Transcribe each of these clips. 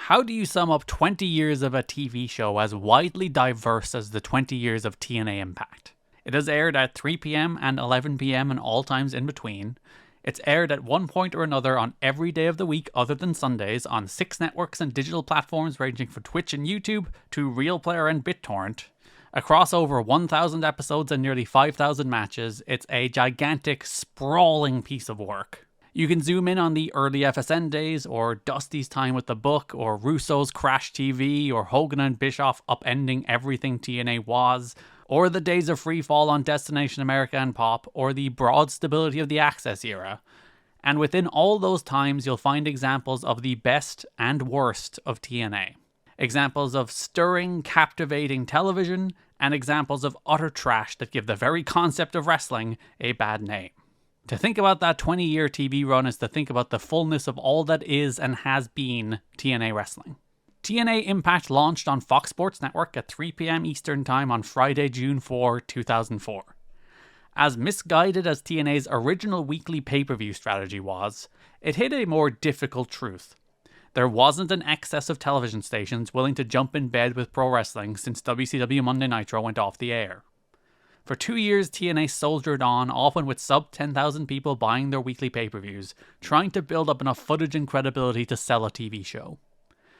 How do you sum up 20 years of a TV show as widely diverse as the 20 years of TNA Impact? It has aired at 3 p.m. and 11 p.m. and all times in between. It's aired at one point or another on every day of the week other than Sundays on 6 networks and digital platforms ranging from Twitch and YouTube to Real Player and BitTorrent. Across over 1,000 episodes and nearly 5,000 matches, it's a gigantic, sprawling piece of work. You can zoom in on the early FSN days, or Dusty's time with the book, or Russo's Crash TV, or Hogan and Bischoff upending everything TNA was, or the days of freefall on Destination America and Pop, or the broad stability of the Access era. And within all those times, you'll find examples of the best and worst of TNA. Examples of stirring, captivating television, and examples of utter trash that give the very concept of wrestling a bad name. To think about that 20-year TV run is to think about the fullness of all that is and has been TNA wrestling. TNA Impact launched on Fox Sports Network at 3 p.m. Eastern Time on Friday, June 4, 2004. As misguided as TNA's original weekly pay-per-view strategy was, it hid a more difficult truth. There wasn't an excess of television stations willing to jump in bed with pro wrestling since WCW Monday Nitro went off the air. For 2 years, TNA soldiered on, often with sub 10,000 people buying their weekly pay-per-views, trying to build up enough footage and credibility to sell a TV show.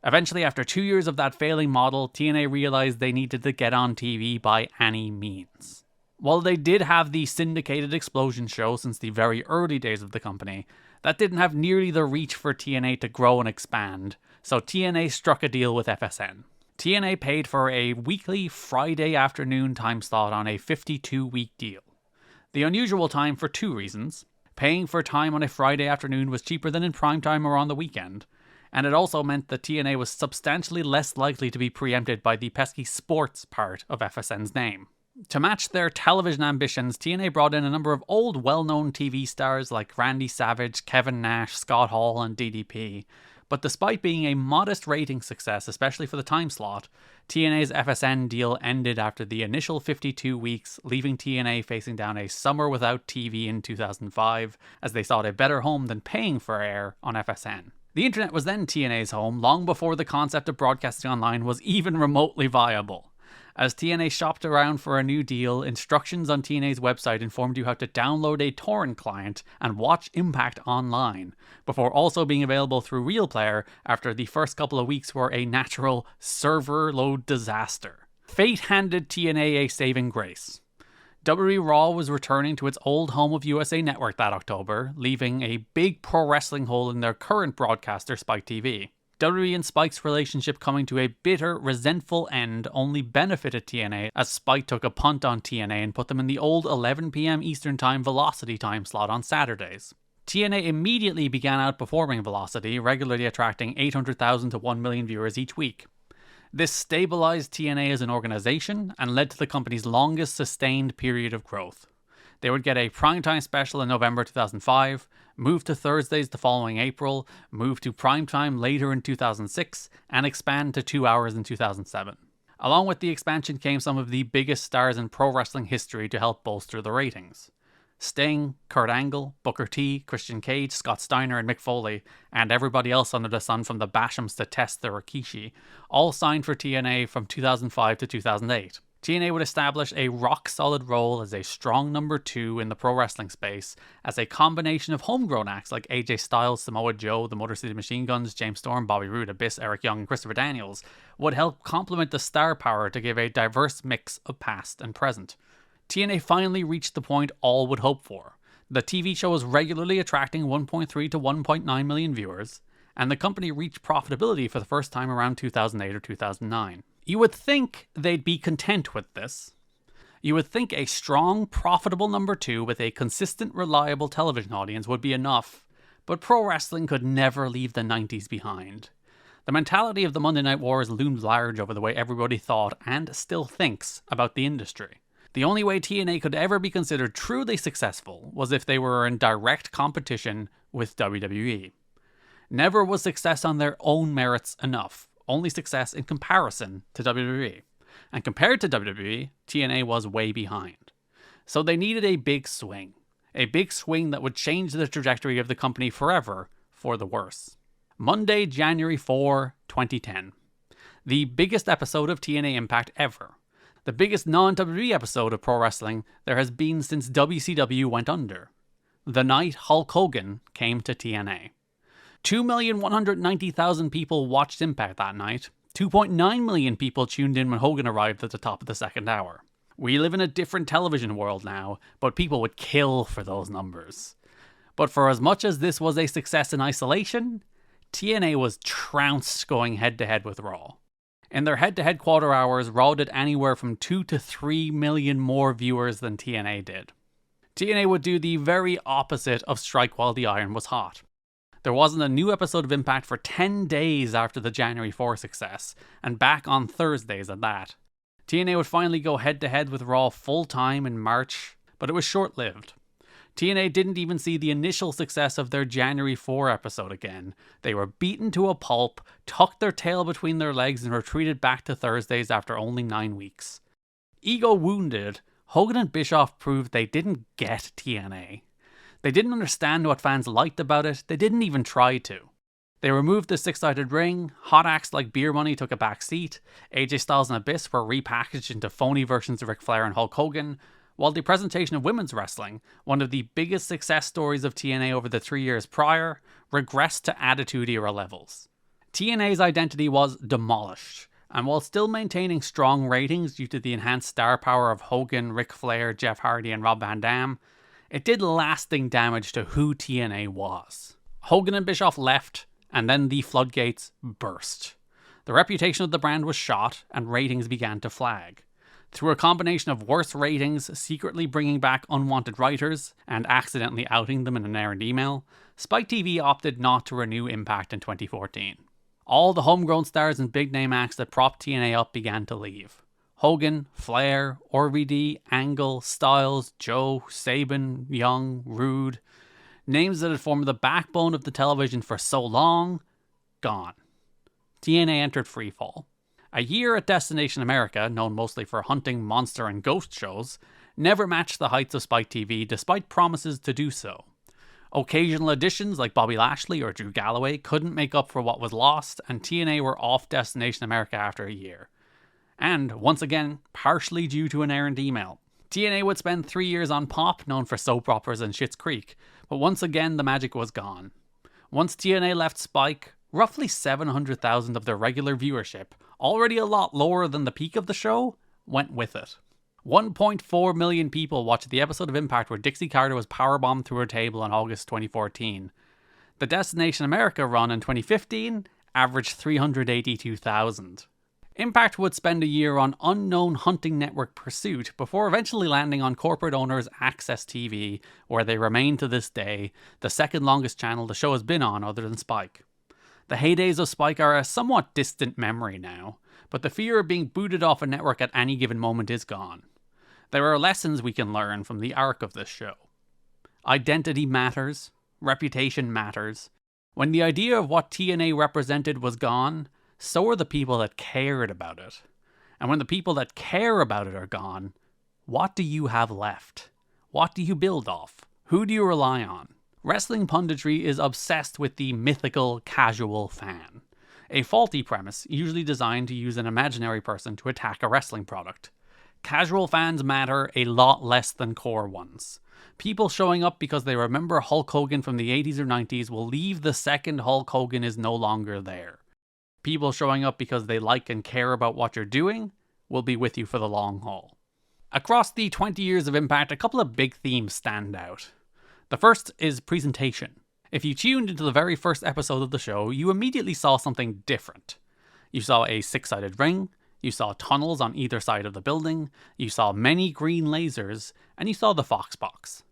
Eventually, after 2 years of that failing model, TNA realized they needed to get on TV by any means. While they did have the syndicated Explosion show since the very early days of the company, that didn't have nearly the reach for TNA to grow and expand, so TNA struck a deal with FSN. TNA paid for a weekly Friday afternoon time slot on a 52-week deal. The unusual time for 2 reasons. Paying for time on a Friday afternoon was cheaper than in primetime or on the weekend, and it also meant that TNA was substantially less likely to be preempted by the pesky sports part of FSN's name. To match their television ambitions, TNA brought in a number of old well-known TV stars like Randy Savage, Kevin Nash, Scott Hall, and DDP. But despite being a modest rating success, especially for the time slot, TNA's FSN deal ended after the initial 52 weeks, leaving TNA facing down a summer without TV in 2005, as they sought a better home than paying for air on FSN. The internet was then TNA's home, long before the concept of broadcasting online was even remotely viable. As TNA shopped around for a new deal, instructions on TNA's website informed you how to download a torrent client and watch Impact online, before also being available through Real Player after the first couple of weeks were a natural server load disaster. Fate handed TNA a saving grace. WWE Raw was returning to its old home of USA Network that October, leaving a big pro wrestling hole in their current broadcaster, Spike TV. WWE and Spike's relationship coming to a bitter, resentful end only benefited TNA as Spike took a punt on TNA and put them in the old 11 p.m. Eastern Time Velocity time slot on Saturdays. TNA immediately began outperforming Velocity, regularly attracting 800,000 to 1 million viewers each week. This stabilized TNA as an organization and led to the company's longest sustained period of growth. They would get a primetime special in November 2005, move to Thursdays the following April, move to primetime later in 2006, and expand to 2 hours in 2007. Along with the expansion came some of the biggest stars in pro wrestling history to help bolster the ratings. Sting, Kurt Angle, Booker T, Christian Cage, Scott Steiner, and Mick Foley, and everybody else under the sun from the Bashams to Test or Rikishi, all signed for TNA from 2005 to 2008. TNA would establish a rock-solid role as a strong number 2 in the pro wrestling space, as a combination of homegrown acts like AJ Styles, Samoa Joe, the Motor City Machine Guns, James Storm, Bobby Roode, Abyss, Eric Young, and Christopher Daniels would help complement the star power to give a diverse mix of past and present. TNA finally reached the point all would hope for. The TV show was regularly attracting 1.3 to 1.9 million viewers, and the company reached profitability for the first time around 2008 or 2009. You would think they'd be content with this. You would think a strong, profitable number 2 with a consistent, reliable television audience would be enough, but pro wrestling could never leave the 90s behind. The mentality of the Monday Night Wars loomed large over the way everybody thought, and still thinks, about the industry. The only way TNA could ever be considered truly successful was if they were in direct competition with WWE. Never was success on their own merits enough. Only success in comparison to WWE. And compared to WWE, TNA was way behind. So they needed a big swing that would change the trajectory of the company forever for the worse. Monday, January 4, 2010. The biggest episode of TNA Impact ever. The biggest non-WWE episode of pro wrestling there has been since WCW went under. The night Hulk Hogan came to TNA. 2,190,000 people watched Impact that night. 2.9 million people tuned in when Hogan arrived at the top of the second hour. We live in a different television world now, but people would kill for those numbers. But for as much as this was a success in isolation, TNA was trounced going head-to-head with Raw. In their head-to-head quarter hours, Raw did anywhere from 2 to 3 million more viewers than TNA did. TNA would do the very opposite of strike while the iron was hot. There wasn't a new episode of Impact for 10 days after the January 4 success, and back on Thursdays at that. TNA would finally go head-to-head with Raw full-time in March, but it was short-lived. TNA didn't even see the initial success of their January 4 episode again. They were beaten to a pulp, tucked their tail between their legs, and retreated back to Thursdays after only 9 weeks. Ego wounded, Hogan and Bischoff proved they didn't get TNA. They didn't understand what fans liked about it, they didn't even try to. They removed the six-sided ring, hot acts like Beer Money took a back seat, AJ Styles and Abyss were repackaged into phony versions of Ric Flair and Hulk Hogan, while the presentation of women's wrestling, one of the biggest success stories of TNA over the 3 years prior, regressed to Attitude Era levels. TNA's identity was demolished, and while still maintaining strong ratings due to the enhanced star power of Hogan, Ric Flair, Jeff Hardy and Rob Van Dam, it did lasting damage to who TNA was. Hogan and Bischoff left, and then the floodgates burst. The reputation of the brand was shot, and ratings began to flag. Through a combination of worse ratings, secretly bringing back unwanted writers, and accidentally outing them in an errand email, Spike TV opted not to renew Impact in 2014. All the homegrown stars and big-name acts that propped TNA up began to leave. Hogan, Flair, RVD, Angle, Styles, Joe, Sabin, Young, Rude. Names that had formed the backbone of the television for so long, gone. TNA entered freefall. A year at Destination America, known mostly for hunting, monster and ghost shows, never matched the heights of Spike TV despite promises to do so. Occasional additions like Bobby Lashley or Drew Galloway couldn't make up for what was lost, and TNA were off Destination America after a year. And, once again, partially due to an errand email. TNA would spend 3 years on Pop, known for soap operas and Schitt's Creek, but once again the magic was gone. Once TNA left Spike, roughly 700,000 of their regular viewership, already a lot lower than the peak of the show, went with it. 1.4 million people watched the episode of Impact where Dixie Carter was powerbombed through her table in August 2014. The Destination America run in 2015 averaged 382,000. Impact would spend a year on unknown hunting network pursuit before eventually landing on corporate owners Access TV, where they remain to this day, the second longest channel the show has been on other than Spike. The heydays of Spike are a somewhat distant memory now, but the fear of being booted off a network at any given moment is gone. There are lessons we can learn from the arc of this show. Identity matters, reputation matters. When the idea of what TNA represented was gone, so are the people that cared about it. And when the people that care about it are gone, what do you have left? What do you build off? Who do you rely on? Wrestling punditry is obsessed with the mythical casual fan. A faulty premise, usually designed to use an imaginary person to attack a wrestling product. Casual fans matter a lot less than core ones. People showing up because they remember Hulk Hogan from the 80s or 90s will leave the second Hulk Hogan is no longer there. People showing up because they like and care about what you're doing will be with you for the long haul. Across the 20 years of Impact, a couple of big themes stand out. The first is presentation. If you tuned into the very first episode of the show, you immediately saw something different. You saw a six-sided ring, you saw tunnels on either side of the building, you saw many green lasers, and you saw the Fox box.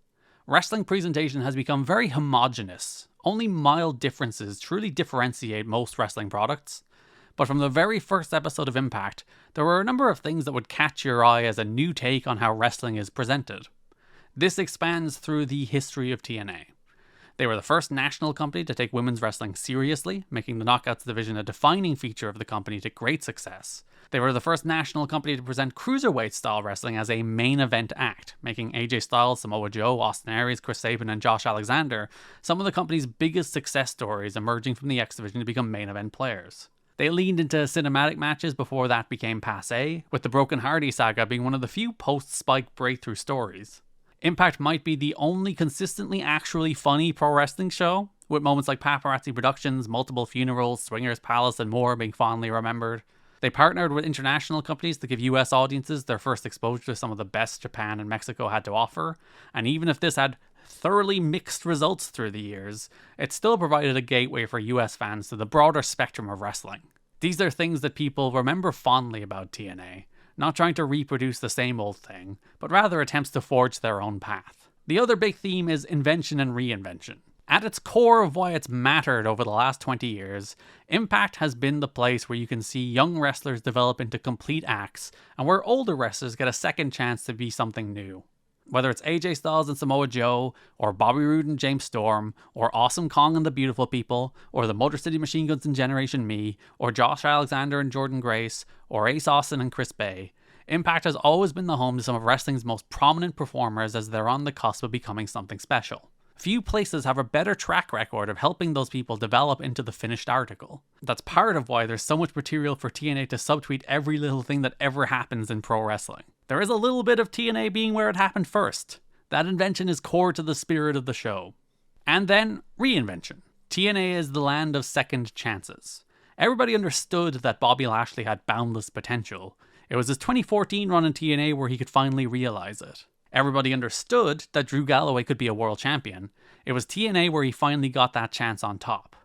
Wrestling presentation has become very homogeneous. Only mild differences truly differentiate most wrestling products. But from the very first episode of Impact, there were a number of things that would catch your eye as a new take on how wrestling is presented. This expands through the history of TNA. They were the first national company to take women's wrestling seriously, making the Knockouts division a defining feature of the company to great success. They were the first national company to present cruiserweight-style wrestling as a main event act, making AJ Styles, Samoa Joe, Austin Aries, Chris Sabin, and Josh Alexander some of the company's biggest success stories emerging from the X division to become main event players. They leaned into cinematic matches before that became passé, with the Broken Hardy saga being one of the few post-Spike breakthrough stories. Impact might be the only consistently actually funny pro wrestling show, with moments like Paparazzi Productions, multiple funerals, Swingers Palace, and more being fondly remembered. They partnered with international companies to give US audiences their first exposure to some of the best Japan and Mexico had to offer, and even if this had thoroughly mixed results through the years, it still provided a gateway for US fans to the broader spectrum of wrestling. These are things that people remember fondly about TNA, not trying to reproduce the same old thing, but rather attempts to forge their own path. The other big theme is invention and reinvention. At its core of why it's mattered over the last 20 years, Impact has been the place where you can see young wrestlers develop into complete acts, and where older wrestlers get a second chance to be something new. Whether it's AJ Styles and Samoa Joe, or Bobby Roode and James Storm, or Awesome Kong and the Beautiful People, or the Motor City Machine Guns and Generation Me, or Josh Alexander and Jordan Grace, or Ace Austin and Chris Bay, Impact has always been the home to some of wrestling's most prominent performers as they're on the cusp of becoming something special. Few places have a better track record of helping those people develop into the finished article. That's part of why there's so much material for TNA to subtweet every little thing that ever happens in pro wrestling. There is a little bit of TNA being where it happened first. That invention is core to the spirit of the show. And then, reinvention. TNA is the land of second chances. Everybody understood that Bobby Lashley had boundless potential. It was his 2014 run in TNA where he could finally realize it. Everybody understood that Drew Galloway could be a world champion. It was TNA where he finally got that chance on top.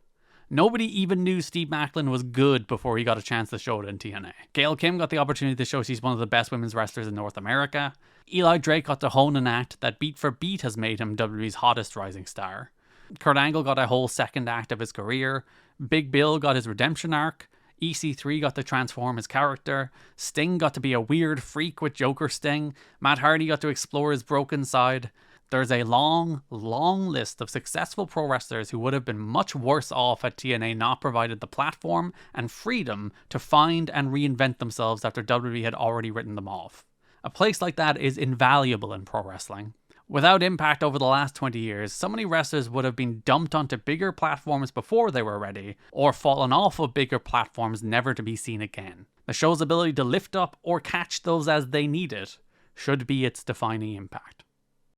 Nobody even knew Steve Maclin was good before he got a chance to show it in TNA. Gail Kim got the opportunity to show she's one of the best women's wrestlers in North America. Eli Drake got to hone an act that beat for beat has made him WWE's hottest rising star. Kurt Angle got a whole second act of his career. Big Bill got his redemption arc. EC3 got to transform his character, Sting got to be a weird freak with Joker Sting, Matt Hardy got to explore his broken side. There's a long, long list of successful pro wrestlers who would have been much worse off had TNA not provided the platform and freedom to find and reinvent themselves after WWE had already written them off. A place like that is invaluable in pro wrestling. Without Impact over the last 20 years, so many wrestlers would have been dumped onto bigger platforms before they were ready, or fallen off of bigger platforms never to be seen again. The show's ability to lift up or catch those as they need it should be its defining impact.